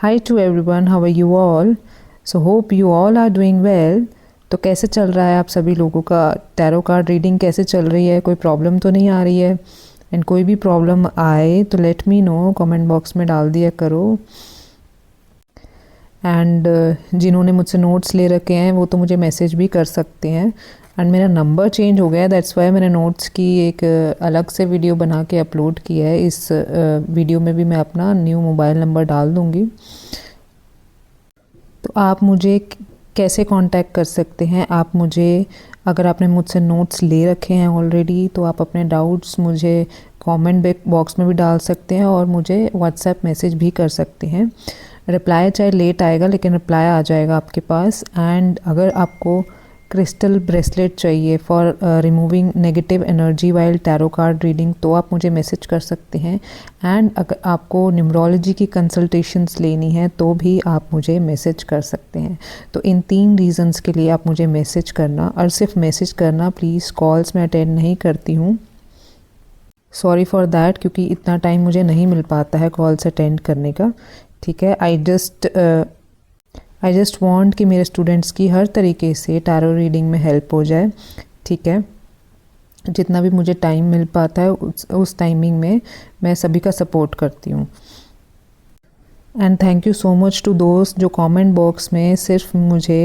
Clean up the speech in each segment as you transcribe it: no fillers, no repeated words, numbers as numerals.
Hi to everyone, how are you all? So hope you all are doing well. तो कैसे चल रहा है आप सभी लोगों का टैरो कार्ड रीडिंग कैसे चल रही है? कोई प्रॉब्लम तो नहीं आ रही है? एंड कोई भी प्रॉब्लम आए तो let me know, comment box में डाल दिया करो। एंड जिन्होंने मुझसे नोट्स ले रखे हैं वो तो मुझे मैसेज भी कर सकते हैं। एंड मेरा नंबर चेंज हो गया, दैट्स वाई मैंने नोट्स की एक अलग से वीडियो बना के अपलोड किया है। इस वीडियो में भी मैं अपना न्यू मोबाइल नंबर डाल दूँगी। तो आप मुझे कैसे कांटेक्ट कर सकते हैं? आप मुझे, अगर आपने मुझसे नोट्स ले रखे हैं ऑलरेडी, तो आप अपने डाउट्स मुझे कमेंट बॉक्स में भी डाल सकते हैं और मुझे व्हाट्सएप मैसेज भी कर सकते हैं। रिप्लाई चाहे लेट आएगा लेकिन रिप्लाई आ जाएगा आपके पास। एंड अगर आपको क्रिस्टल ब्रेसलेट चाहिए for removing negative energy while tarot card reading तो आप मुझे मैसेज कर सकते हैं। एंड अगर आपको न्यूमरोलॉजी की कंसल्टेशंस लेनी है तो भी आप मुझे मैसेज कर सकते हैं। तो इन 3 रीज़न्स के लिए आप मुझे मैसेज करना, और सिर्फ मैसेज करना प्लीज़, कॉल्स मैं अटेंड नहीं करती हूँ, सॉरी फॉर दैट, क्योंकि इतना टाइम मुझे नहीं मिल पाता है कॉल्स अटेंड करने का। ठीक है, आई जस्ट वांट कि मेरे स्टूडेंट्स की हर तरीके से टैरो रीडिंग में हेल्प हो जाए। ठीक है, जितना भी मुझे टाइम मिल पाता है उस टाइमिंग में मैं सभी का सपोर्ट करती हूँ। And thank you so much to दोस्त जो कमेंट बॉक्स में सिर्फ मुझे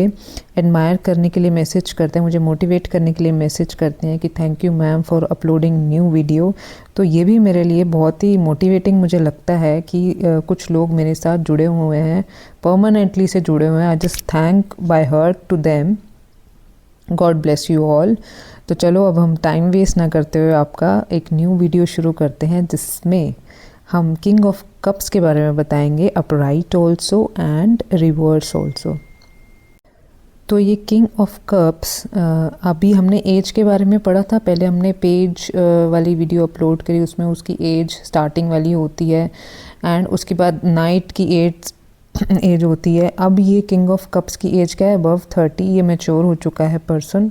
एडमायर करने के लिए मैसेज करते हैं, मुझे मोटिवेट करने के लिए मैसेज करते हैं कि thank you ma'am for uploading new video. तो ये भी मेरे लिए बहुत ही मोटिवेटिंग मुझे लगता है कि कुछ लोग मेरे साथ जुड़े हुए हैं, परमानेंटली से जुड़े हुए हैं। I just thank by heart to them, God bless you all. तो चलो अब हम टाइम वेस्ट ना करते हुए आपका एक न्यू वीडियो शुरू करते हैं, जिसमें हम किंग ऑफ कप्स के बारे में बताएंगे, upright also and reverse also. तो ये किंग ऑफ कप्स, अभी हमने एज के बारे में पढ़ा था। पहले हमने पेज वाली वीडियो अपलोड करी, उसमें उसकी एज स्टार्टिंग वाली होती है एंड उसके बाद नाइट की एज होती है। अब ये किंग ऑफ कप्स की एज क्या है? अबव 30, ये मैच्योर हो चुका है पर्सन।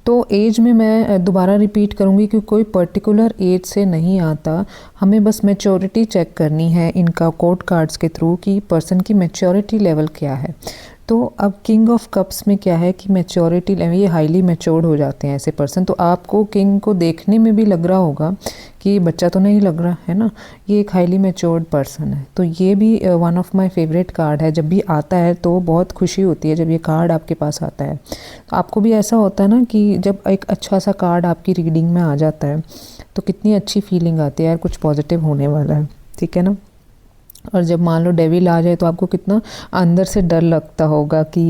तो एज में मैं दोबारा रिपीट करूँगी कि कोई पर्टिकुलर एज से नहीं आता, हमें बस मैच्योरिटी चेक करनी है इनका कोड कार्ड्स के थ्रू कि पर्सन की मैच्योरिटी लेवल क्या है। तो अब किंग ऑफ कप्स में क्या है कि मैच्योरिटी लेवल, ये हाईली मैच्योर्ड हो जाते हैं ऐसे पर्सन। तो आपको किंग को देखने में भी लग रहा होगा कि बच्चा तो नहीं लग रहा है ना, ये एक हाईली मैच्योर्ड पर्सन है। तो ये भी one of my favourite card है। जब भी आता है तो बहुत खुशी होती है जब ये कार्ड आपके पास आता है। तो आपको भी ऐसा होता है ना कि जब एक अच्छा सा कार्ड आपकी रीडिंग में आ जाता है तो कितनी अच्छी फीलिंग आती है, यार कुछ पॉजिटिव होने वाला है। ठीक है ना। और जब मान लो डेविल आ जाए तो आपको कितना अंदर से डर लगता होगा कि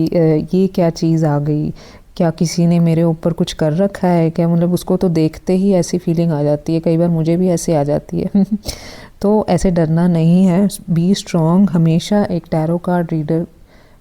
ये क्या चीज़ आ गई, क्या किसी ने मेरे ऊपर कुछ कर रखा है क्या? मतलब उसको तो देखते ही ऐसी फीलिंग आ जाती है, कई बार मुझे भी ऐसे आ जाती है। तो ऐसे डरना नहीं है, बी स्ट्रॉन्ग। हमेशा एक टैरो कार्ड रीडर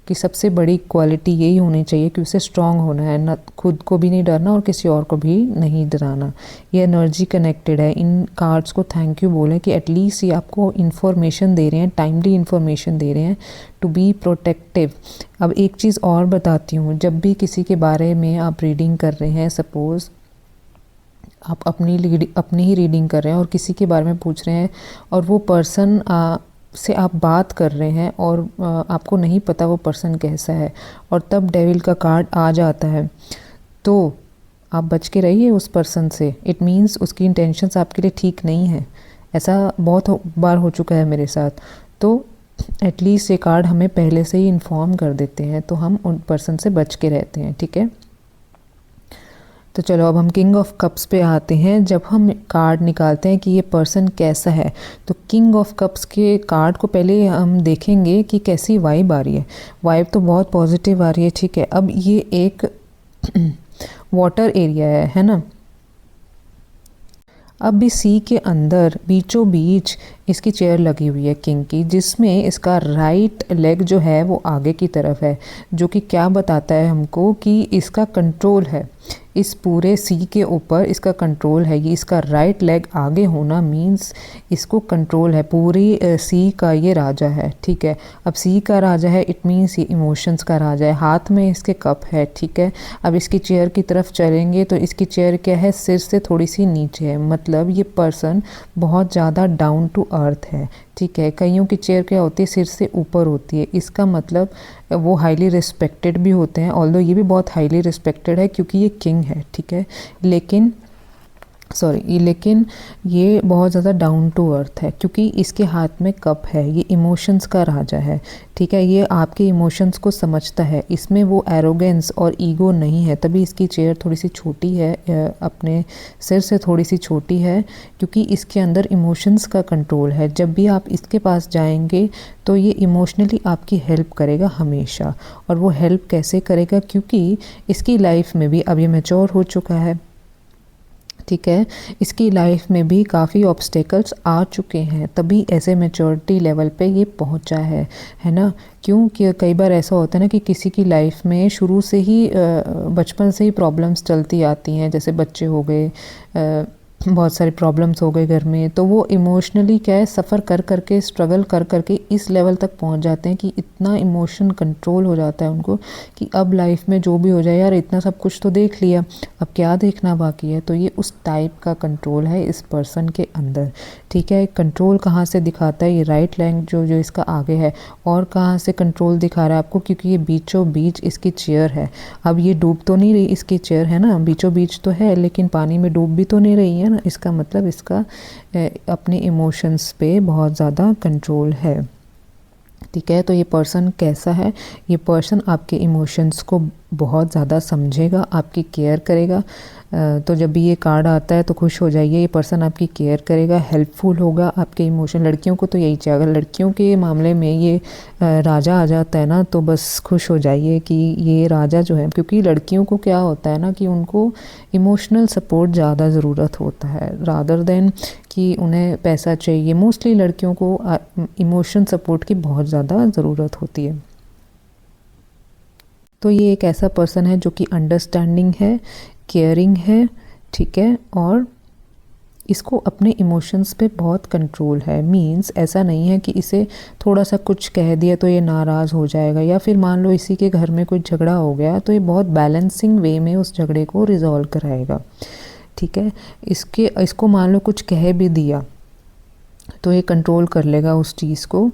की सबसे बड़ी क्वालिटी यही होनी चाहिए कि उसे स्ट्रॉन्ग होना है, ना खुद को भी नहीं डरना और किसी और को भी नहीं डराना। ये एनर्जी कनेक्टेड है। इन कार्ड्स को थैंक यू बोलें कि एटलीस्ट ये आपको इन्फॉर्मेशन दे रहे हैं, टाइमली इन्फॉर्मेशन दे रहे हैं टू बी प्रोटेक्टिव। अब एक चीज़ और बताती हूँ, जब भी किसी के बारे में आप रीडिंग कर रहे हैं, सपोज़ आप अपनी ही रीडिंग कर रहे हैं और किसी के बारे में पूछ रहे हैं और वो पर्सन से आप बात कर रहे हैं और आपको नहीं पता वो पर्सन कैसा है, और तब डेविल का कार्ड आ जाता है, तो आप बच के रहिए उस पर्सन से। इट मीन्स उसकी इंटेंशंस आपके लिए ठीक नहीं है। ऐसा बहुत बार हो चुका है मेरे साथ। तो एटलीस्ट ये कार्ड हमें पहले से ही इन्फॉर्म कर देते हैं तो हम उन पर्सन से बच के रहते हैं। ठीक है। तो चलो अब हम किंग ऑफ कप्स पे आते हैं। जब हम कार्ड निकालते हैं कि ये पर्सन कैसा है, तो किंग ऑफ कप्स के कार्ड को पहले हम देखेंगे कि कैसी वाइब आ रही है। वाइब तो बहुत पॉजिटिव आ रही है। ठीक है। अब ये एक वाटर एरिया है ना। अब भी सी के अंदर बीचों बीच इसकी चेयर लगी हुई है किंग की, जिसमें इसका राइट लेग जो है वो आगे की तरफ है, जो कि क्या बताता है हमको कि इसका कंट्रोल है इस पूरे सी के ऊपर, इसका कंट्रोल है। ये इसका राइट लेग आगे होना मींस इसको कंट्रोल है, पूरी सी का ये राजा है। ठीक है। अब सी का राजा है, इट मीन्स ये इमोशंस का राजा है। हाथ में इसके कप है। ठीक है। अब इसकी चेयर की तरफ चलेंगे तो इसकी चेयर क्या है, सिर से थोड़ी सी नीचे है, मतलब ये पर्सन बहुत ज़्यादा डाउन टू अर्थ है। ठीक है। कईयों की चेयर क्या होती है, सिर से ऊपर होती है, इसका मतलब वो हाईली रिस्पेक्टेड भी होते हैं। ऑल्दो ये भी बहुत हाईली रिस्पेक्टेड है क्योंकि ये किंग है, ठीक है, लेकिन लेकिन ये बहुत ज़्यादा डाउन टू अर्थ है क्योंकि इसके हाथ में कप है, ये इमोशंस का राजा है, ठीक है। ये आपके इमोशंस को समझता है, इसमें वो एरोगेंस और ईगो नहीं है, तभी इसकी चेयर थोड़ी सी छोटी है, अपने सिर से थोड़ी सी छोटी है, क्योंकि इसके अंदर इमोशंस का कंट्रोल है। जब भी आप इसके पास जाएंगे तो ये इमोशनली आपकी हेल्प करेगा हमेशा। और वो हेल्प कैसे करेगा, क्योंकि इसकी लाइफ में भी अब ये मैच्योर हो चुका है, ठीक है, इसकी लाइफ में भी काफ़ी ऑब्स्टेकल्स आ चुके हैं, तभी ऐसे मैच्योरिटी लेवल पे ये पहुंचा है ना। क्योंकि कई बार ऐसा होता है ना कि किसी की लाइफ में शुरू से ही बचपन से ही प्रॉब्लम्स चलती आती हैं, जैसे बच्चे हो गए, बहुत सारी प्रॉब्लम्स हो गए घर में, तो वो इमोशनली क्या है, सफ़र कर करके, स्ट्रगल कर करके इस लेवल तक पहुंच जाते हैं कि इतना इमोशन कंट्रोल हो जाता है उनको कि अब लाइफ में जो भी हो जाए, यार इतना सब कुछ तो देख लिया, अब क्या देखना बाकी है। तो ये उस टाइप का कंट्रोल है इस पर्सन के अंदर, ठीक है। कंट्रोल कहाँ से दिखाता है, ये राइट लैंग जो इसका आगे है, और कहाँ से कंट्रोल दिखा रहा है आपको, क्योंकि ये बीचों बीच इसकी चेयर है। अब ये डूब तो नहीं रही इसकी चेयर, है ना, बीचों बीच तो है, लेकिन पानी में डूब भी तो नहीं रही है ना, इसका मतलब इसका अपने इमोशंस पे बहुत ज़्यादा कंट्रोल है, ठीक है। तो ये पर्सन कैसा है, ये पर्सन आपके इमोशंस को बहुत ज़्यादा समझेगा, आपकी केयर करेगा। तो जब भी ये कार्ड आता है तो खुश हो जाइए, ये पर्सन आपकी केयर करेगा, हेल्पफुल होगा आपके इमोशन। लड़कियों को तो यही चाहिए, अगर लड़कियों के मामले में ये राजा आ जाता है ना, तो बस खुश हो जाइए कि ये राजा जो है, क्योंकि लड़कियों को क्या होता है ना कि उनको इमोशनल सपोर्ट ज़्यादा ज़रूरत होता है रादर देन कि उन्हें पैसा चाहिए। मोस्टली लड़कियों को इमोशन सपोर्ट की बहुत ज़्यादा ज़रूरत होती है। तो ये एक ऐसा पर्सन है जो कि अंडरस्टैंडिंग है, केयरिंग है, ठीक है, और इसको अपने इमोशंस पे बहुत कंट्रोल है। मींस ऐसा नहीं है कि इसे थोड़ा सा कुछ कह दिया तो ये नाराज़ हो जाएगा, या फिर मान लो इसी के घर में कोई झगड़ा हो गया तो ये बहुत बैलेंसिंग वे में उस झगड़े को रिजॉल्व कराएगा, ठीक है। इसको मान लो कुछ कह भी दिया तो ये कंट्रोल कर लेगा उस चीज़ को।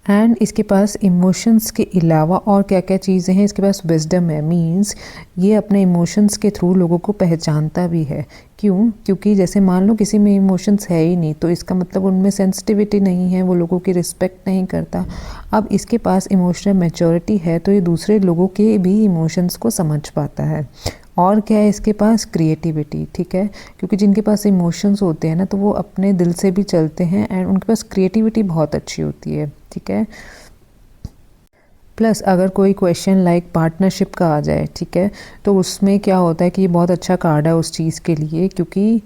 एंड इसके पास इमोशंस के अलावा और क्या क्या चीज़ें हैं, इसके पास विजडम है। मींस ये अपने इमोशंस के थ्रू लोगों को पहचानता भी है। क्यों? क्योंकि जैसे मान लो किसी में इमोशंस है ही नहीं, तो इसका मतलब उनमें सेंसिटिविटी नहीं है, वो लोगों की रिस्पेक्ट नहीं करता। अब इसके पास इमोशनल मैच्योरिटी है, तो ये दूसरे लोगों के भी इमोशंस को समझ पाता है। और क्या है इसके पास? क्रिएटिविटी, ठीक है, क्योंकि जिनके पास इमोशंस होते हैं ना, तो वो अपने दिल से भी चलते हैं एंड उनके पास क्रिएटिविटी बहुत अच्छी होती है, ठीक है। प्लस अगर कोई क्वेश्चन लाइक पार्टनरशिप का आ जाए, ठीक है, तो उसमें क्या होता है कि ये बहुत अच्छा कार्ड है उस चीज़ के लिए, क्योंकि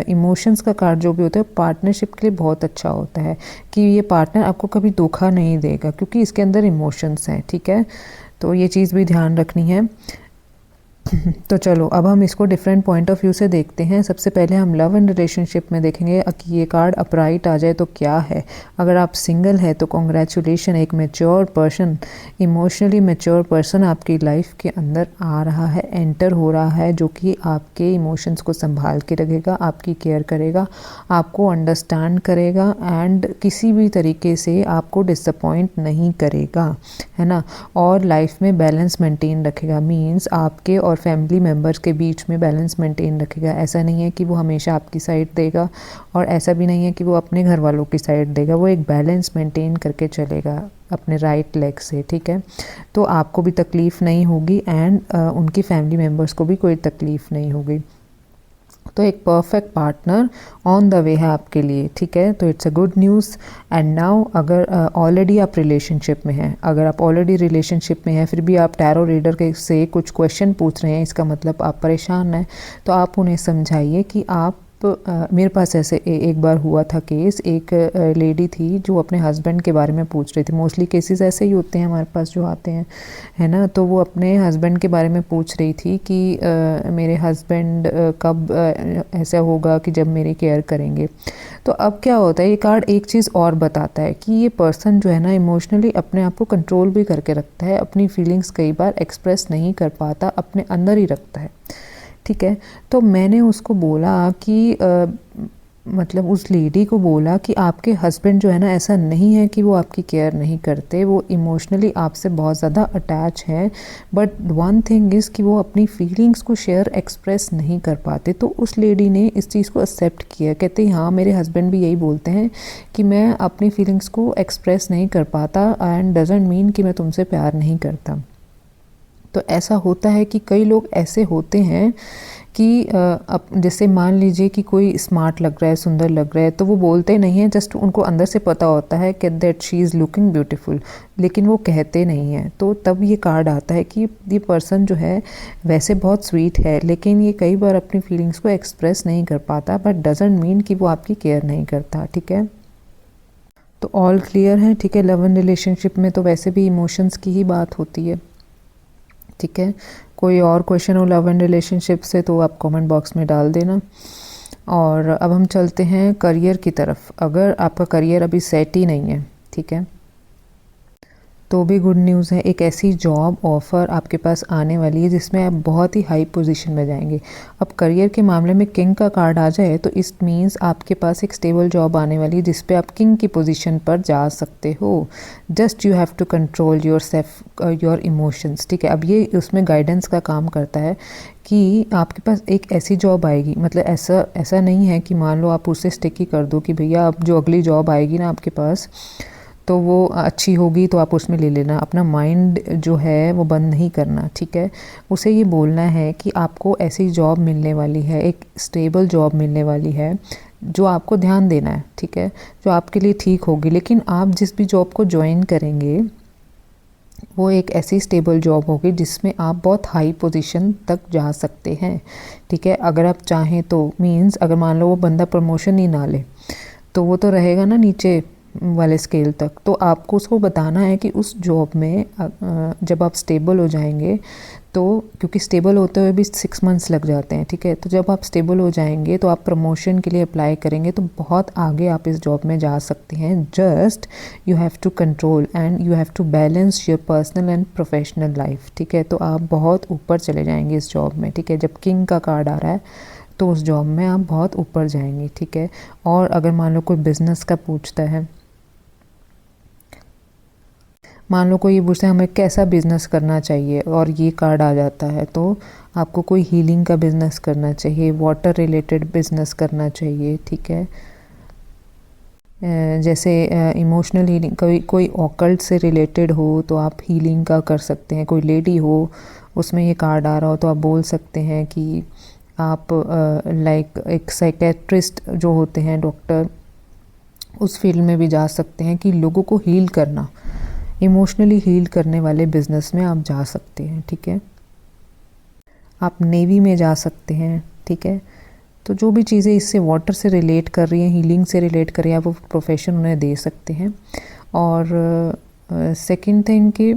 इमोशंस का कार्ड जो भी होता है पार्टनरशिप के लिए बहुत अच्छा होता है कि ये पार्टनर आपको कभी धोखा नहीं देगा, क्योंकि इसके अंदर इमोशंस हैं, ठीक है। तो ये चीज़ भी ध्यान रखनी है। तो चलो अब हम इसको डिफरेंट पॉइंट ऑफ व्यू से देखते हैं। सबसे पहले हम लव एंड रिलेशनशिप में देखेंगे कि ये कार्ड अपराइट आ जाए तो क्या है। अगर आप सिंगल है तो कॉन्ग्रेचुलेशन, एक mature person, emotionally mature person आपकी लाइफ के अंदर आ रहा है, एंटर हो रहा है, जो कि आपके इमोशंस को संभाल के रखेगा, आपकी केयर करेगा, आपको अंडरस्टैंड करेगा एंड किसी भी तरीके से आपको डिसअपॉइंट नहीं करेगा, है ना। और लाइफ में बैलेंस मेंटेन रखेगा। मीन्स आपके और फैमिली मेम्बर्स के बीच में बैलेंस मेंटेन रखेगा। ऐसा नहीं है कि वो हमेशा आपकी साइड देगा और ऐसा भी नहीं है कि वो अपने घर वालों की साइड देगा। वो एक बैलेंस मेंटेन करके चलेगा अपने राइट लेग से, ठीक है। तो आपको भी तकलीफ़ नहीं होगी एंड उनकी फैमिली मेम्बर्स को भी कोई तकलीफ़ नहीं होगी। तो एक perfect partner on the way है आपके लिए, ठीक है। तो it's a good news. And now अगर ऑलरेडी आप रिलेशनशिप में हैं, अगर आप ऑलरेडी रिलेशनशिप में हैं फिर भी आप टैरो रीडर के से कुछ क्वेश्चन पूछ रहे हैं, इसका मतलब आप परेशान हैं, तो आप उन्हें समझाइए कि आप मेरे पास ऐसे एक बार हुआ था केस। एक लेडी थी जो अपने हस्बैंड के बारे में पूछ रही थी। मोस्टली केसेस ऐसे ही होते हैं हमारे पास जो आते हैं, है ना। तो वो अपने हस्बैंड के बारे में पूछ रही थी कि मेरे हस्बैंड कब ऐसा होगा कि जब मेरी केयर करेंगे। तो अब क्या होता है, ये कार्ड एक चीज़ और बताता है कि ये पर्सन जो है ना इमोशनली अपने आप को कंट्रोल भी करके रखता है, अपनी फीलिंग्स कई बार एक्सप्रेस नहीं कर पाता, अपने अंदर ही रखता है, ठीक है। तो मैंने उसको बोला कि मतलब उस लेडी को बोला कि आपके हस्बैंड जो है ना, ऐसा नहीं है कि वो आपकी केयर नहीं करते, वो इमोशनली आपसे बहुत ज़्यादा अटैच है, बट वन थिंग इज़ कि वो अपनी फीलिंग्स को शेयर एक्सप्रेस नहीं कर पाते। तो उस लेडी ने इस चीज़ को एक्सेप्ट किया, कहते हाँ मेरे हस्बैंड भी यही बोलते हैं कि मैं अपनी फीलिंग्स को एक्सप्रेस नहीं कर पाता एंड डजेंट मीन कि मैं तुमसे प्यार नहीं करता। तो ऐसा होता है कि कई लोग ऐसे होते हैं कि अब जैसे मान लीजिए कि कोई स्मार्ट लग रहा है, सुंदर लग रहा है, तो वो बोलते नहीं हैं, जस्ट उनको अंदर से पता होता है कि that she is looking beautiful, लेकिन वो कहते नहीं हैं। तो तब ये कार्ड आता है कि ये पर्सन जो है वैसे बहुत स्वीट है, लेकिन ये कई बार अपनी फीलिंग्स को एक्सप्रेस नहीं कर पाता, बट डजेंट मीन कि वो आपकी केयर नहीं करता। ठीक है, तो ऑल क्लियर है। ठीक है, लव एंड रिलेशनशिप में तो वैसे भी इमोशंस की ही बात होती है। ठीक है, कोई और क्वेश्चन हो लव एंड रिलेशनशिप से तो आप कमेंट बॉक्स में डाल देना। और अब हम चलते हैं करियर की तरफ। अगर आपका करियर अभी सेट ही नहीं है, ठीक है, तो भी गुड न्यूज़ है। एक ऐसी जॉब ऑफ़र आपके पास आने वाली है जिसमें आप बहुत ही हाई पोजीशन में जाएंगे। अब करियर के मामले में किंग का कार्ड आ जाए तो इस मीन्स आपके पास एक स्टेबल जॉब आने वाली है जिस पे आप किंग की पोजीशन पर जा सकते हो। Just you have to control your self, your emotions. ठीक है, अब ये उसमें गाइडेंस का काम करता है कि आपके पास एक ऐसी जॉब आएगी, मतलब ऐसा नहीं है कि मान लो आप उससे स्टिक ही कर दो कि भैया अब जो अगली जॉब आएगी ना आपके पास तो वो अच्छी होगी तो आप उसमें ले लेना। अपना माइंड जो है वो बंद नहीं करना। ठीक है, उसे ये बोलना है कि आपको ऐसी जॉब मिलने वाली है, एक स्टेबल जॉब मिलने वाली है जो आपको ध्यान देना है। ठीक है, जो आपके लिए ठीक होगी, लेकिन आप जिस भी जॉब को ज्वाइन करेंगे वो एक ऐसी स्टेबल जॉब होगी जिसमें आप बहुत हाई पोजीशन तक जा सकते हैं। ठीक है, अगर आप चाहें तो मीन्स अगर मान लो वो बंदा प्रमोशन ही ना ले तो वो तो रहेगा ना नीचे वाले स्केल तक। तो आपको उसको बताना है कि उस जॉब में जब आप स्टेबल हो जाएंगे तो, क्योंकि स्टेबल होते हुए भी 6 मंथ्स लग जाते हैं। ठीक है, तो जब आप स्टेबल हो जाएंगे तो आप प्रमोशन के लिए अप्लाई करेंगे तो बहुत आगे आप इस जॉब में जा सकते हैं। Just you have to control and you have to balance your personal and professional life. ठीक है, तो आप बहुत ऊपर चले जाएंगे इस जॉब में। ठीक है, जब किंग का कार्ड आ रहा है तो उस जॉब में आप बहुत ऊपर जाएंगे। ठीक है, और अगर मान लो कोई बिज़नेस का पूछता है, मान लो कोई ये पूछता है हमें कैसा बिज़नेस करना चाहिए और ये कार्ड आ जाता है, तो आपको कोई हीलिंग का बिज़नेस करना चाहिए, वाटर रिलेटेड बिज़नेस करना चाहिए। ठीक है, जैसे इमोशनल हीलिंग, कोई ऑकल्ट से रिलेटेड हो तो आप हीलिंग का कर सकते हैं। कोई लेडी हो उसमें ये कार्ड आ रहा हो तो आप बोल सकते हैं कि आप लाइक एक साइकेट्रिस्ट जो होते हैं, डॉक्टर, उस फील्ड में भी जा सकते हैं कि लोगों को हील करना, इमोशनली हील करने वाले बिज़नेस में आप जा सकते हैं। ठीक है, आप नेवी में जा सकते हैं। ठीक है, तो जो भी चीज़ें इससे वाटर से रिलेट कर रही हैं, हीलिंग से रिलेट कर रही हैं, आप वो प्रोफेशन उन्हें दे सकते हैं। और सेकंड थिंग कि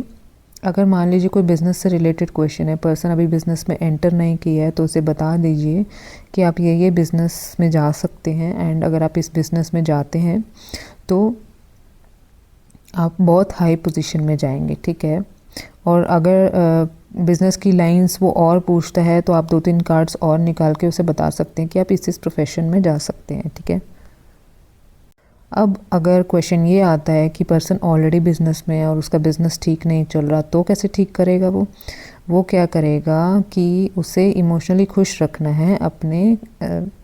अगर मान लीजिए कोई बिज़नेस से रिलेटेड क्वेश्चन है, पर्सन अभी बिज़नेस में एंटर नहीं किया है तो उसे बता दीजिए कि आप ये बिज़नेस में जा सकते हैं एंड अगर आप इस बिज़नेस में जाते हैं तो आप बहुत हाई पोजीशन में जाएंगे। ठीक है, और अगर बिज़नेस की लाइंस वो और पूछता है तो आप 2-3 कार्ड्स और निकाल के उसे बता सकते हैं कि आप इस प्रोफेशन में जा सकते हैं। ठीक है, अब अगर क्वेश्चन ये आता है कि पर्सन ऑलरेडी बिज़नेस में है और उसका बिज़नेस ठीक नहीं चल रहा तो कैसे ठीक करेगा वो क्या करेगा कि उसे इमोशनली खुश रखना है। अपने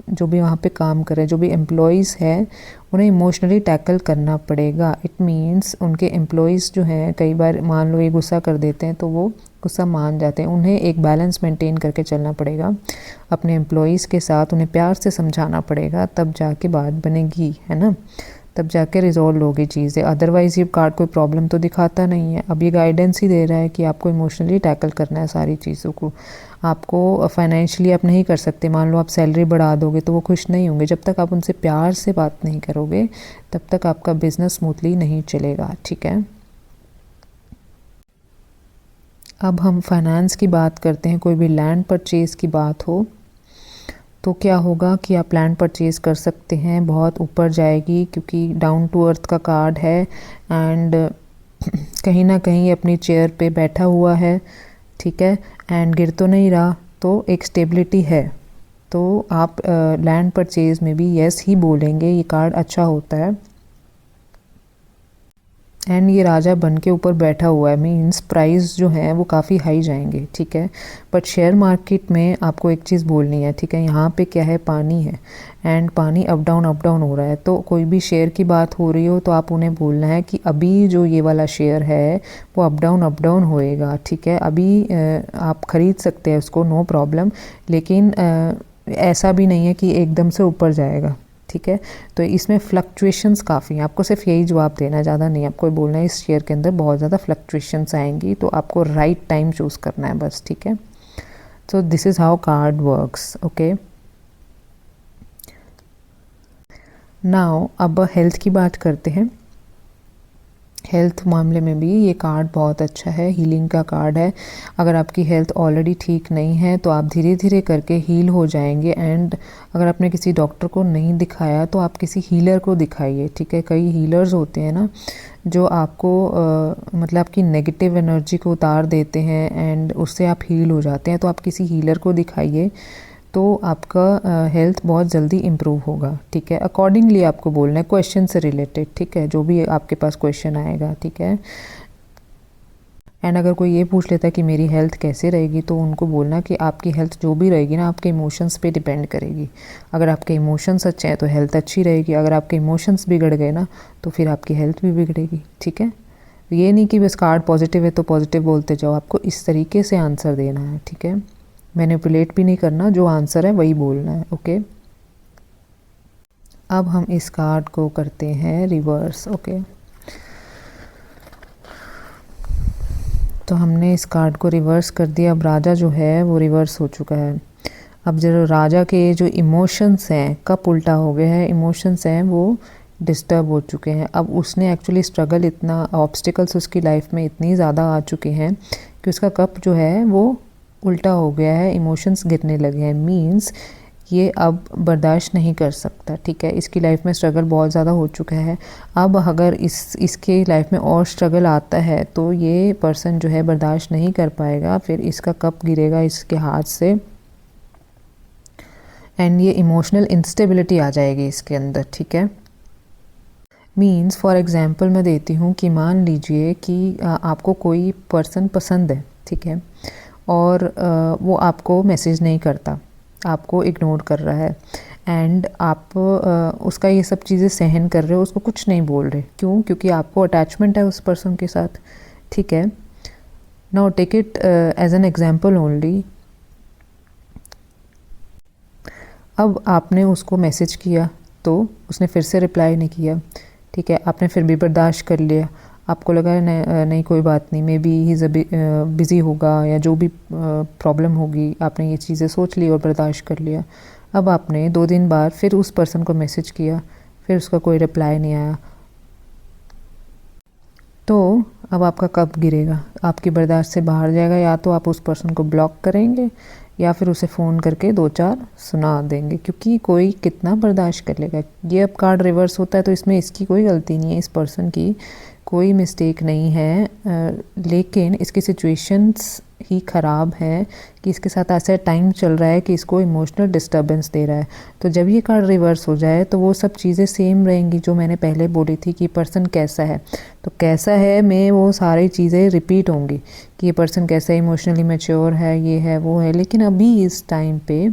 जो भी वहाँ पे काम कर रहे हैं, जो भी एम्प्लॉयज़ हैं, उन्हें इमोशनली टैकल करना पड़ेगा। इट मीन्स उनके एम्प्लॉयज़ जो हैं, कई बार मान लो ये गुस्सा कर देते हैं तो वो गुस्सा मान जाते हैं, उन्हें एक बैलेंस मेंटेन करके चलना पड़ेगा अपने एम्प्लॉयज़ के साथ, उन्हें प्यार से समझाना पड़ेगा, तब जाके बात बनेगी, है ना, तब जाके रिजॉल्व होगी चीज़ें। अदरवाइज़ ये कार्ड कोई प्रॉब्लम तो दिखाता नहीं है। अब ये गाइडेंस ही दे रहा है कि आपको इमोशनली टैकल करना है सारी चीज़ों को। आपको फाइनेंशियली आप नहीं कर सकते, मान लो आप सैलरी बढ़ा दोगे तो वो खुश नहीं होंगे। जब तक आप उनसे प्यार से बात नहीं करोगे तब तक आपका बिज़नेस स्मूथली नहीं चलेगा। ठीक है, अब हम फाइनेंस की बात करते हैं। कोई भी लैंड परचेज़ की बात हो तो क्या होगा कि आप लैंड परचेज़ कर सकते हैं, बहुत ऊपर जाएगी क्योंकि डाउन टू अर्थ का कार्ड है एंड कहीं ना कहीं अपनी चेयर पे बैठा हुआ है। ठीक है, एंड गिर तो नहीं रहा, तो एक स्टेबिलिटी है। तो आप लैंड परचेज में भी यस ही बोलेंगे, ये कार्ड अच्छा होता है। एंड ये राजा बन के ऊपर बैठा हुआ है, मीन्स प्राइस जो है वो काफ़ी हाई जाएंगे, ठीक है। बट शेयर मार्केट में आपको एक चीज़ बोलनी है, ठीक है, यहाँ पे क्या है, पानी है, एंड पानी अप डाउन हो रहा है। तो कोई भी शेयर की बात हो रही हो तो आप उन्हें बोलना है कि अभी जो ये वाला शेयर है वो अप डाउन होएगा, ठीक है। अभी आप ख़रीद सकते हैं उसको, नो प्रॉब्लम, लेकिन ऐसा भी नहीं है कि एकदम से ऊपर जाएगा, ठीक है। तो इसमें फ्लक्चुएशंस काफ़ी हैं, आपको सिर्फ यही जवाब देना है, ज़्यादा नहीं। आपको बोलना है इस शेयर के अंदर बहुत ज़्यादा फ्लक्चुएशंस आएंगी, तो आपको राइट टाइम चूज़ करना है बस, ठीक है। So this is how card works, okay. Now अब हेल्थ की बात करते हैं। हेल्थ मामले में भी ये कार्ड बहुत अच्छा है, हीलिंग का कार्ड है। अगर आपकी हेल्थ ऑलरेडी ठीक नहीं है तो आप धीरे धीरे करके हील हो जाएंगे। एंड अगर आपने किसी डॉक्टर को नहीं दिखाया तो आप किसी हीलर को दिखाइए, ठीक है। कई हीलर्स होते हैं ना जो आपको मतलब आपकी नेगेटिव एनर्जी को उतार देते हैं एंड उससे आप हील हो जाते हैं। तो आप किसी हीलर को दिखाइए तो आपका हेल्थ बहुत जल्दी इम्प्रूव होगा, ठीक है। अकॉर्डिंगली आपको बोलना है, क्वेश्चन से रिलेटेड, ठीक है, जो भी आपके पास क्वेश्चन आएगा, ठीक है। एंड अगर कोई ये पूछ लेता है कि मेरी हेल्थ कैसे रहेगी, तो उनको बोलना कि आपकी हेल्थ जो भी रहेगी ना आपके इमोशंस पे डिपेंड करेगी। अगर आपके इमोशंस अच्छे हैं तो हेल्थ अच्छी रहेगी, अगर आपके इमोशंस बिगड़ गए ना तो फिर आपकी हेल्थ भी बिगड़ेगी, ठीक है। ये नहीं कि बस कार्ड पॉजिटिव है तो पॉजिटिव बोलते जाओ, आपको इस तरीके से आंसर देना है, ठीक है। मैनिपुलेट भी नहीं करना, जो आंसर है वही बोलना है, ओके। अब हम इस कार्ड को करते हैं रिवर्स, ओके। तो हमने इस कार्ड को रिवर्स कर दिया। अब राजा जो है वो रिवर्स हो चुका है। अब जो राजा के जो इमोशंस हैं, कप उल्टा हो गया है, इमोशंस हैं वो डिस्टर्ब हो चुके हैं। अब उसने एक्चुअली स्ट्रगल, इतना ऑब्स्टिकल्स उसकी लाइफ में इतनी ज़्यादा आ चुके हैं कि उसका कप जो है वो उल्टा हो गया है, इमोशंस गिरने लगे हैं। मीन्स ये अब बर्दाश्त नहीं कर सकता, ठीक है। इसकी लाइफ में स्ट्रगल बहुत ज़्यादा हो चुका है। अब अगर इसके लाइफ में और स्ट्रगल आता है तो ये पर्सन जो है बर्दाश्त नहीं कर पाएगा, फिर इसका कप गिरेगा इसके हाथ से एंड ये इमोशनल इंस्टेबिलिटी आ जाएगी इसके अंदर, ठीक है। मीन्स फॉर एग्ज़ाम्पल मैं देती हूँ कि मान लीजिए कि आपको कोई पर्सन पसंद है, ठीक है, और वो आपको मैसेज नहीं करता, आपको इग्नोर कर रहा है एंड आप उसका ये सब चीज़ें सहन कर रहे हो, उसको कुछ नहीं बोल रहे। क्यों? क्योंकि आपको अटैचमेंट है उस पर्सन के साथ, ठीक है। Now take it as an example only. अब आपने उसको मैसेज किया तो उसने फिर से रिप्लाई नहीं किया, ठीक है। आपने फिर भी बर्दाश्त कर लिया, आपको लगा नहीं कोई बात नहीं, मे बी ही बिज़ी होगा या जो भी प्रॉब्लम होगी, आपने ये चीज़ें सोच ली और बर्दाश्त कर लिया। अब आपने 2 दिन बाद फिर उस पर्सन को मैसेज किया, फिर उसका कोई रिप्लाई नहीं आया, तो अब आपका कब गिरेगा, आपकी बर्दाश्त से बाहर जाएगा। या तो आप उस पर्सन को ब्लॉक करेंगे या फिर उसे फ़ोन करके 2-4 सुना देंगे, क्योंकि कोई कितना बर्दाश्त कर लेगा। ये अब कार्ड रिवर्स होता है तो इसमें इसकी कोई गलती नहीं है, इस पर्सन की कोई मिस्टेक नहीं है, लेकिन इसकी सिचुएशंस ही ख़राब है कि इसके साथ ऐसा टाइम चल रहा है कि इसको इमोशनल डिस्टर्बेंस दे रहा है। तो जब ये कार्ड रिवर्स हो जाए तो वो सब चीज़ें सेम रहेंगी जो मैंने पहले बोली थी कि पर्सन कैसा है, तो कैसा है में वो सारी चीज़ें रिपीट होंगी कि ये पर्सन कैसा है, इमोशनली मैच्योर है, ये है वो है। लेकिन अभी इस टाइम पे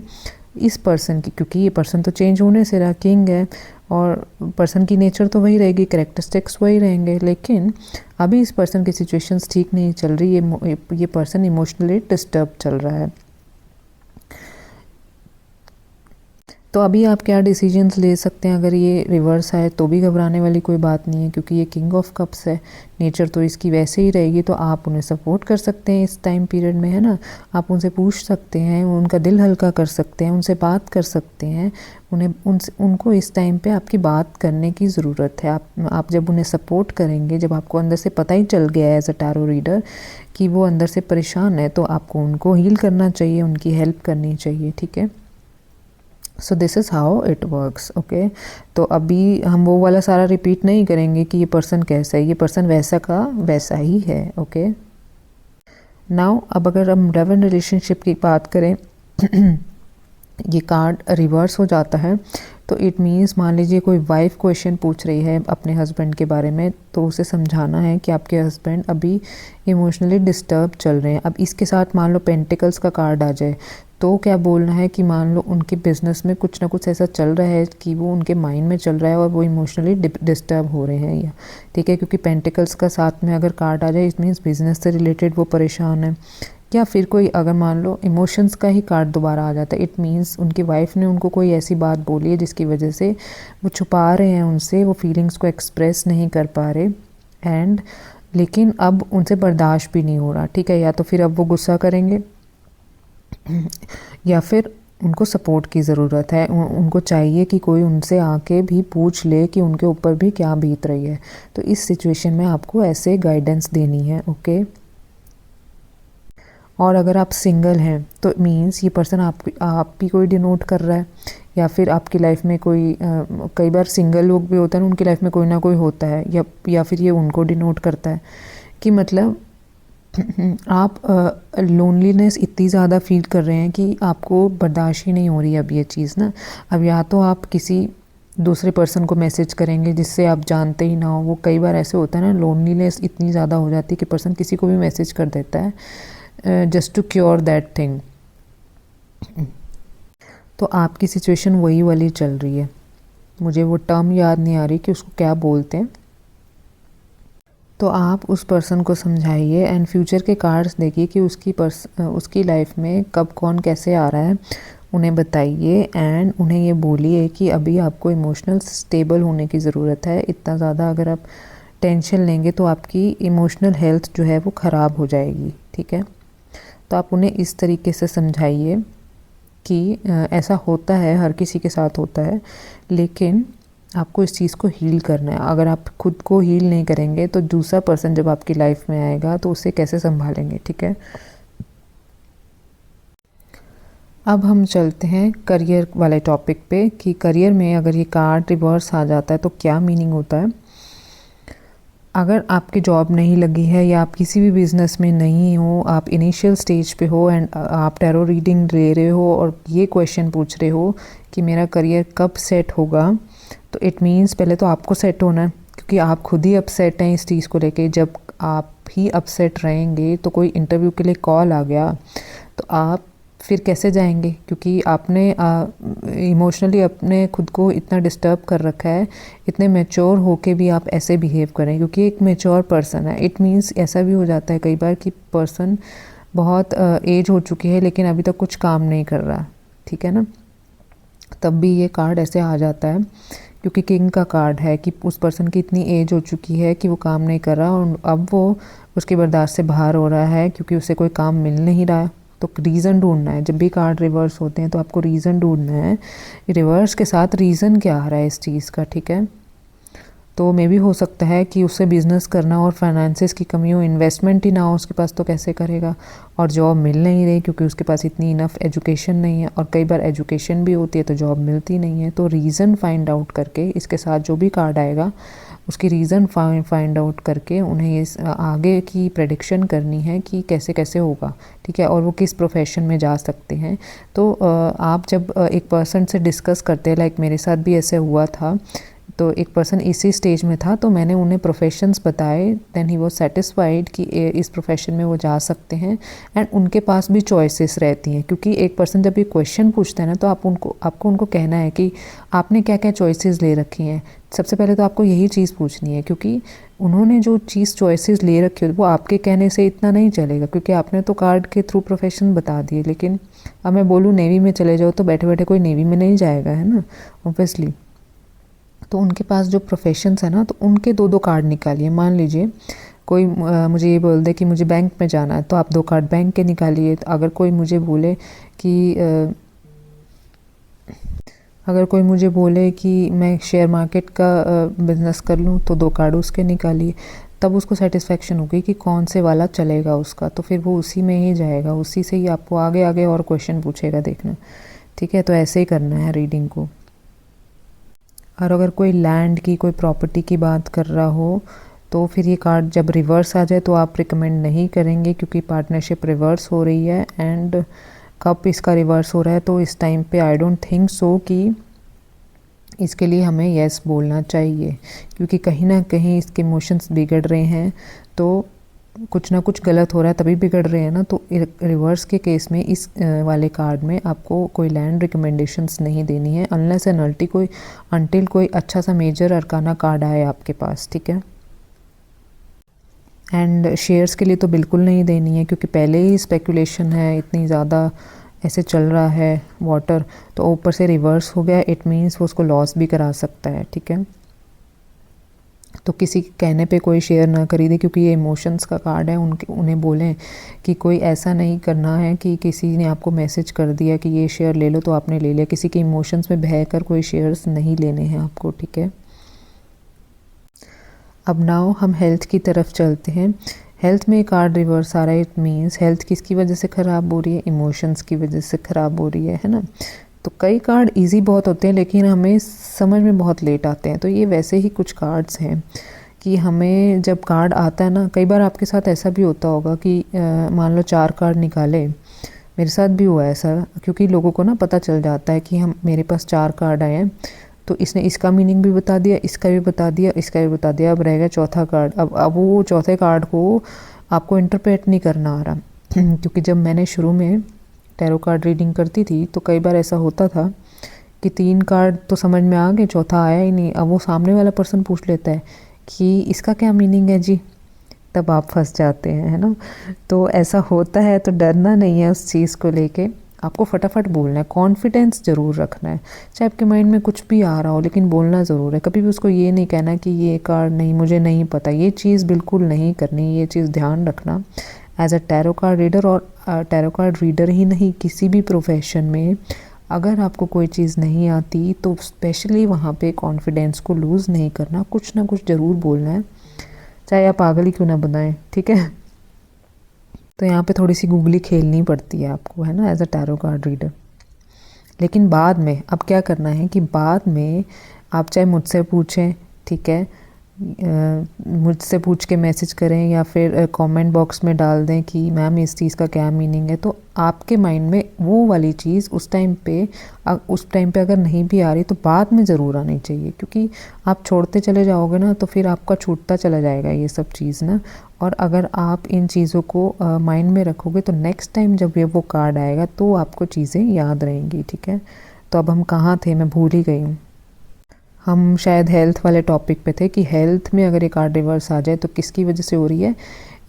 इस पर्सन की, क्योंकि ये पर्सन तो चेंज होने से रहा, किंग है और पर्सन की नेचर तो वही रहेगी, कैरेक्टरिस्टिक्स वही रहेंगे, लेकिन अभी इस पर्सन की सिचुएशंस ठीक नहीं चल रही, ये पर्सन इमोशनली डिस्टर्ब चल रहा है। तो अभी आप क्या डिसीजंस ले सकते हैं? अगर ये रिवर्स आए तो भी घबराने वाली कोई बात नहीं है, क्योंकि ये किंग ऑफ कप्स है, नेचर तो इसकी वैसे ही रहेगी। तो आप उन्हें सपोर्ट कर सकते हैं इस टाइम पीरियड में, है ना। आप उनसे पूछ सकते हैं, उनका दिल हल्का कर सकते हैं, उनसे बात कर सकते हैं। उनको इस टाइम पे आपकी बात करने की ज़रूरत है। आप जब उन्हें सपोर्ट करेंगे, जब आपको अंदर से पता ही चल गया है एज अ टैरो रीडर कि वो अंदर से परेशान है, तो आपको उनको हील करना चाहिए, उनकी हेल्प करनी चाहिए, ठीक है। So this is how it works, okay. तो अभी हम वो वाला सारा रिपीट नहीं करेंगे कि ये पर्सन कैसा है, ये पर्सन वैसा का वैसा ही है, ओके। नाउ अब अगर हम लव एंड रिलेशनशिप की बात करें ये कार्ड रिवर्स हो जाता है तो इट मीन्स, मान लीजिए कोई वाइफ क्वेश्चन पूछ रही है अपने हस्बैंड के बारे में, तो उसे समझाना है कि आपके हस्बैंड अभी इमोशनली डिस्टर्ब चल रहे हैं। अब इसके साथ मान लो पेंटिकल्स का कार्ड आ जाए, तो क्या बोलना है कि मान लो उनके बिजनेस में कुछ ना कुछ ऐसा चल रहा है कि वो उनके माइंड में चल रहा है और वो इमोशनली डिस्टर्ब हो रहे हैं, या ठीक है, क्योंकि पेंटिकल्स का साथ में अगर कार्ड आ जाए इट मीन्स बिजनेस से रिलेटेड वो परेशान है। या फिर कोई अगर मान लो इमोशंस का ही कार्ड दोबारा आ जाता है, इट मीन्स उनकी वाइफ ने उनको कोई ऐसी बात बोली है जिसकी वजह से वो छुपा रहे हैं उनसे, वो फीलिंग्स को एक्सप्रेस नहीं कर पा रहे एंड लेकिन अब उनसे बर्दाश्त भी नहीं हो रहा, ठीक है। या तो फिर अब वो गुस्सा करेंगे या फिर उनको सपोर्ट की ज़रूरत है, उनको चाहिए कि कोई उनसे आके भी पूछ ले कि उनके ऊपर भी क्या बीत रही है। तो इस सिचुएशन में आपको ऐसे गाइडेंस देनी है, ओके। और अगर आप सिंगल हैं तो मीन्स ये पर्सन आप भी कोई डिनोट कर रहा है, या फिर आपकी लाइफ में कोई कई बार सिंगल लोग भी होते हैं, उनकी लाइफ में कोई ना कोई होता है, या फिर ये उनको डिनोट करता है कि मतलब आप लोनलीनेस इतनी ज़्यादा फील कर रहे हैं कि आपको बर्दाश्त ही नहीं हो रही अब ये चीज़ ना। अब या तो आप किसी दूसरे पर्सन को मैसेज करेंगे जिससे आप जानते ही ना हो, वो कई बार ऐसे होता है ना, लोनलीनेस इतनी ज़्यादा हो जाती है कि पर्सन किसी को भी मैसेज कर देता है just to cure that thing. तो आपकी सिचुएशन वही वाली चल रही है, मुझे वो टर्म याद नहीं आ रही कि उसको क्या बोलते हैं। तो आप उस पर्सन को समझाइए एंड फ्यूचर के कार्ड्स देखिए कि उसकी लाइफ में कब कौन कैसे आ रहा है, उन्हें बताइए एंड उन्हें ये बोलिए कि अभी आपको इमोशनल स्टेबल होने की ज़रूरत है। इतना ज़्यादा अगर आप टेंशन लेंगे तो आपकी इमोशनल हेल्थ जो है वो ख़राब हो जाएगी, ठीक है। तो आप उन्हें इस तरीके से समझाइए कि ऐसा होता है, हर किसी के साथ होता है, लेकिन आपको इस चीज़ को हील करना है। अगर आप खुद को हील नहीं करेंगे तो दूसरा पर्सन जब आपकी लाइफ में आएगा तो उसे कैसे संभालेंगे, ठीक है। अब हम चलते हैं करियर वाले टॉपिक पे कि करियर में अगर ये कार्ड रिवर्स आ जाता है तो क्या मीनिंग होता है। अगर आपकी जॉब नहीं लगी है या आप किसी भी बिज़नेस में नहीं हो, आप इनिशियल स्टेज पे हो एंड आप टैरो रीडिंग ले रहे हो और ये क्वेश्चन पूछ रहे हो कि मेरा करियर कब सेट होगा, तो इट मीन्स पहले तो आपको सेट होना है, क्योंकि आप खुद ही अपसेट हैं इस चीज़ को लेके। जब आप ही अपसेट रहेंगे तो कोई इंटरव्यू के लिए कॉल आ गया तो आप फिर कैसे जाएंगे, क्योंकि आपने इमोशनली अपने खुद को इतना डिस्टर्ब कर रखा है। इतने मैच्योर होके भी आप ऐसे बिहेव करें, क्योंकि एक मैच्योर पर्सन है। इट मीन्स ऐसा भी हो जाता है कई बार कि पर्सन बहुत एज हो चुकी है लेकिन अभी तक कुछ काम नहीं कर रहा, ठीक है ना, तब भी ये कार्ड ऐसे आ जाता है, क्योंकि किंग का कार्ड है कि उस पर्सन की इतनी एज हो चुकी है कि वो काम नहीं कर रहा और अब वो उसकी बर्दाश्त से बाहर हो रहा है क्योंकि उसे कोई काम मिल नहीं रहा। तो रीज़न ढूंढना है। जब भी कार्ड रिवर्स होते हैं तो आपको रीज़न ढूंढना है, रिवर्स के साथ रीज़न क्या आ रहा है इस चीज़ का, ठीक है। तो मे भी हो सकता है कि उससे बिज़नेस करना और फाइनेंसेस की कमी हो, इन्वेस्टमेंट ही ना हो उसके पास तो कैसे करेगा, और जॉब मिल नहीं रही क्योंकि उसके पास इतनी इनफ एजुकेशन नहीं है, और कई बार एजुकेशन भी होती है तो जॉब मिलती नहीं है। तो रीज़न फाइंड आउट करके इसके साथ जो भी कार्ड आएगा उसकी रीज़न फाइंड आउट करके उन्हें ये आगे की प्रेडिक्शन करनी है कि कैसे कैसे होगा, ठीक है, और वो किस प्रोफेशन में जा सकते हैं। तो आप जब एक पर्सन से डिस्कस करते हैं, लाइक मेरे साथ भी ऐसे हुआ था, तो एक पर्सन इसी स्टेज में था तो मैंने उन्हें प्रोफेशंस बताए, देन ही वाज सेटिस्फाइड कि इस प्रोफेशन में वो जा सकते हैं एंड उनके पास भी चॉइसेस रहती हैं। क्योंकि एक पर्सन जब ये क्वेश्चन पूछता है ना तो आपको उनको कहना है कि आपने क्या क्या चॉइसेस ले रखी हैं। सबसे पहले तो आपको यही चीज़ पूछनी है, क्योंकि उन्होंने जो चीज़ चॉइसेस ले रखी है वो आपके कहने से इतना नहीं चलेगा, क्योंकि आपने तो कार्ड के थ्रू प्रोफेशन बता दिए। लेकिन अब मैं बोलूँ नेवी में चले जाओ तो बैठे बैठे कोई नेवी में नहीं जाएगा, है ना, ऑब्वियसली। तो उनके पास जो प्रोफेशंस है ना, तो उनके दो दो कार्ड निकालिए। मान लीजिए कोई मुझे ये बोल दे कि मुझे बैंक में जाना है, तो आप 2 कार्ड बैंक के निकालिए। तो अगर कोई मुझे बोले कि मैं शेयर मार्केट का बिज़नेस कर लूँ, तो 2 कार्ड उसके निकालिए। तब उसको सेटिस्फेक्शन होगी कि कौन से वाला चलेगा उसका, तो फिर वो उसी में ही जाएगा, उसी से ही आपको आगे आगे और क्वेश्चन पूछेगा, देखना, ठीक है। तो ऐसे ही करना है रीडिंग को। और अगर कोई लैंड की, कोई प्रॉपर्टी की बात कर रहा हो तो फिर ये कार्ड जब रिवर्स आ जाए तो आप रिकमेंड नहीं करेंगे, क्योंकि पार्टनरशिप रिवर्स हो रही है एंड कब इसका रिवर्स हो रहा है, तो इस टाइम पे आई डोंट थिंक सो कि इसके लिए हमें यस बोलना चाहिए, क्योंकि कहीं ना कहीं इसके इमोशंस बिगड़ रहे हैं, तो कुछ ना कुछ गलत हो रहा है तभी बिगड़ रहे हैं ना। तो रिवर्स के केस में इस वाले कार्ड में आपको कोई लैंड रिकमेंडेशंस नहीं देनी है अनलेस एंड अंटिल कोई अच्छा सा मेजर अरकाना कार्ड आए आपके पास, ठीक है। एंड शेयर्स के लिए तो बिल्कुल नहीं देनी है, क्योंकि पहले ही स्पेकुलेशन है, इतनी ज़्यादा ऐसे चल रहा है वाटर, तो ऊपर से रिवर्स हो गया, इट मीन्स वो उसको लॉस भी करा सकता है, ठीक है। तो किसी के कहने पे कोई शेयर ना खरीदे, क्योंकि ये इमोशंस का कार्ड है। उन्हें बोलें कि कोई ऐसा नहीं करना है कि किसी ने आपको मैसेज कर दिया कि ये शेयर ले लो तो आपने ले लिया। किसी के इमोशंस में बह कर कोई शेयर्स नहीं लेने हैं आपको, ठीक है। अब नाउ हम हेल्थ की तरफ चलते हैं। हेल्थ में कार्ड रिवर्स आ रहा है, इट मीन्स हेल्थ किसकी वजह से ख़राब हो रही है, इमोशंस की वजह से ख़राब हो रही है ना। तो कई कार्ड इजी बहुत होते हैं लेकिन हमें समझ में बहुत लेट आते हैं। तो ये वैसे ही कुछ कार्ड्स हैं कि हमें जब कार्ड आता है ना, कई बार आपके साथ ऐसा भी होता होगा कि मान लो 4 कार्ड निकाले, मेरे साथ भी हुआ ऐसा, क्योंकि लोगों को ना पता चल जाता है कि मेरे पास 4 कार्ड आए हैं, तो इसने इसका मीनिंग भी बता दिया, इसका भी बता दिया, इसका भी बता दिया, अब रह गया चौथा कार्ड। अब वो चौथे कार्ड को आपको इंटरप्रेट नहीं करना आ रहा क्योंकि जब मैंने शुरू में टैरो कार्ड रीडिंग करती थी तो कई बार ऐसा होता था कि 3 कार्ड तो समझ में आ गए, चौथा आया ही नहीं। अब वो सामने वाला पर्सन पूछ लेता है कि इसका क्या मीनिंग है जी, तब आप फंस जाते हैं, है ना। तो ऐसा होता है, तो डरना नहीं है उस चीज़ को लेके, आपको फटाफट बोलना है, कॉन्फिडेंस ज़रूर रखना है। चाहे आपके माइंड में कुछ भी आ रहा हो लेकिन बोलना ज़रूर है। कभी भी उसको ये नहीं कहना कि ये कार्ड नहीं, मुझे नहीं पता, ये चीज़ बिल्कुल नहीं करनी, ये चीज़ ध्यान रखना। As a tarot card reader, और टैरो कार्ड रीडर ही नहीं, किसी भी प्रोफेशन में अगर आपको कोई चीज़ नहीं आती तो स्पेशली वहाँ पे कॉन्फिडेंस को लूज़ नहीं करना, कुछ ना कुछ ज़रूर बोलना है, चाहे आप पागल ही क्यों ना बनाएं, ठीक है। तो यहाँ पे थोड़ी सी गूगली खेलनी पड़ती है आपको, है ना, as a tarot card reader. लेकिन बाद में अब क्या करना है कि बाद में आप चाहे मुझसे पूछें, ठीक है, मुझसे पूछ के मैसेज करें या फिर कमेंट बॉक्स में डाल दें कि मैम इस चीज़ का क्या मीनिंग है, तो आपके माइंड में वो वाली चीज़ उस टाइम पे अगर नहीं भी आ रही तो बाद में ज़रूर आनी चाहिए, क्योंकि आप छोड़ते चले जाओगे ना तो फिर आपका छूटता चला जाएगा ये सब चीज़ ना। और अगर आप इन चीज़ों को माइंड में रखोगे तो नेक्स्ट टाइम जब ये वो कार्ड आएगा तो आपको चीज़ें याद रहेंगी, ठीक है। तो अब हम कहाँ थे, मैं भूल ही गई हूँ। हम शायद हेल्थ वाले टॉपिक पे थे कि हेल्थ में अगर ये कार्ड रिवर्स आ जाए तो किसकी वजह से हो रही है,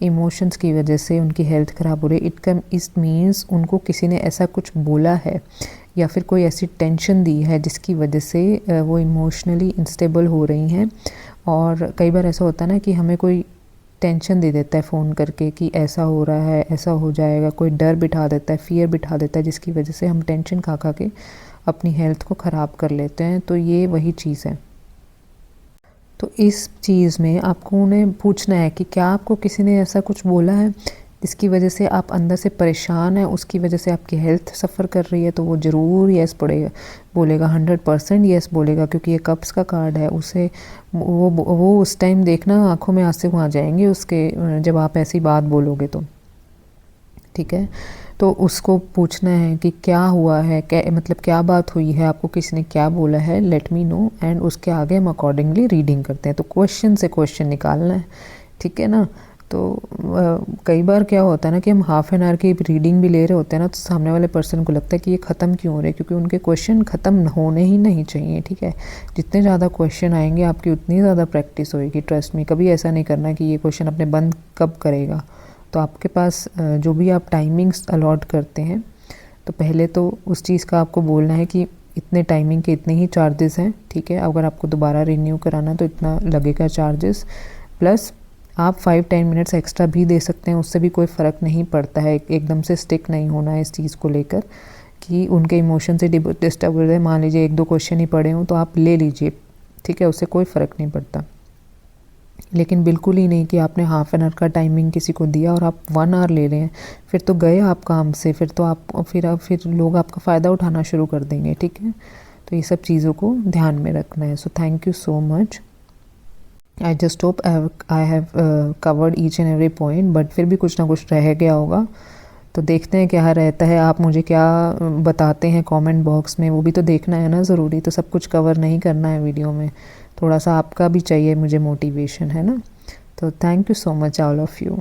इमोशंस की वजह से उनकी हेल्थ ख़राब हो रही है। इट मीन्स उनको किसी ने ऐसा कुछ बोला है या फिर कोई ऐसी टेंशन दी है जिसकी वजह से वो इमोशनली इंस्टेबल हो रही हैं। और कई बार ऐसा होता है ना कि हमें कोई टेंशन दे देता है फ़ोन करके कि ऐसा हो रहा है, ऐसा हो जाएगा, कोई डर बिठा देता है, फियर बिठा देता है, जिसकी वजह से हम टेंशन खा खा के अपनी हेल्थ को ख़राब कर लेते हैं। तो ये वही चीज़ है। तो इस चीज़ में आपको उन्हें पूछना है कि क्या आपको किसी ने ऐसा कुछ बोला है जिसकी वजह से आप अंदर से परेशान हैं, उसकी वजह से आपकी हेल्थ सफ़र कर रही है, तो वो ज़रूर येस बोलेगा, 100% येस बोलेगा, क्योंकि ये कप्स का कार्ड है। उसे वो उस टाइम देखना आंखों में आंसू आ जाएंगे उसके, जब आप ऐसी बात बोलोगे तो, ठीक है। तो उसको पूछना है कि क्या हुआ है, मतलब क्या बात हुई है, आपको किसी ने क्या बोला है, लेट मी नो, एंड उसके आगे हम अकॉर्डिंगली रीडिंग करते हैं। तो क्वेश्चन से क्वेश्चन निकालना है, ठीक है ना। तो कई बार क्या होता है ना कि हम हाफ एन आवर की रीडिंग भी ले रहे होते हैं ना, तो सामने वाले पर्सन को लगता है कि ये ख़त्म क्यों हो रहे हैं, क्योंकि उनके क्वेश्चन ख़त्म होने ही नहीं चाहिए, ठीक है। जितने ज़्यादा क्वेश्चन आएंगे आपकी उतनी ज़्यादा प्रैक्टिस होएगी, ट्रस्ट में। कभी ऐसा नहीं करना कि ये क्वेश्चन अपने बंद कब करेगा। तो आपके पास जो भी आप टाइमिंग्स अलॉट करते हैं, तो पहले तो उस चीज़ का आपको बोलना है कि इतने टाइमिंग के इतने ही चार्जेस हैं, ठीक है। अगर आपको दोबारा रिन्यू कराना तो इतना लगेगा चार्जेस, प्लस आप 5-10 मिनट्स एक्स्ट्रा भी दे सकते हैं, उससे भी कोई फ़र्क नहीं पड़ता है। एकदम से स्टिक नहीं होना है इस चीज़ को लेकर कि उनके इमोशन से डिस्टर्ब हो जाए। मान लीजिए 1-2 क्वेश्चन ही पड़े हों तो आप ले लीजिए, ठीक है, उससे कोई फ़र्क नहीं पड़ता। लेकिन बिल्कुल ही नहीं कि आपने हाफ एन आवर का टाइमिंग किसी को दिया और आप 1 आवर ले रहे हैं, फिर तो गए आप काम से, फिर तो आप फिर लोग आपका फ़ायदा उठाना शुरू कर देंगे, ठीक है। तो ये सब चीज़ों को ध्यान में रखना है। So thank you so much. I just hope I have covered each and every point, but फिर भी कुछ ना कुछ रह गया होगा तो देखते हैं क्या रहता है, आप मुझे क्या बताते हैं कमेंट बॉक्स में, वो भी तो देखना है ना ज़रूरी, तो सब कुछ कवर नहीं करना है वीडियो में, थोड़ा सा आपका भी चाहिए मुझे मोटिवेशन, है ना। तो thank you so much all of you.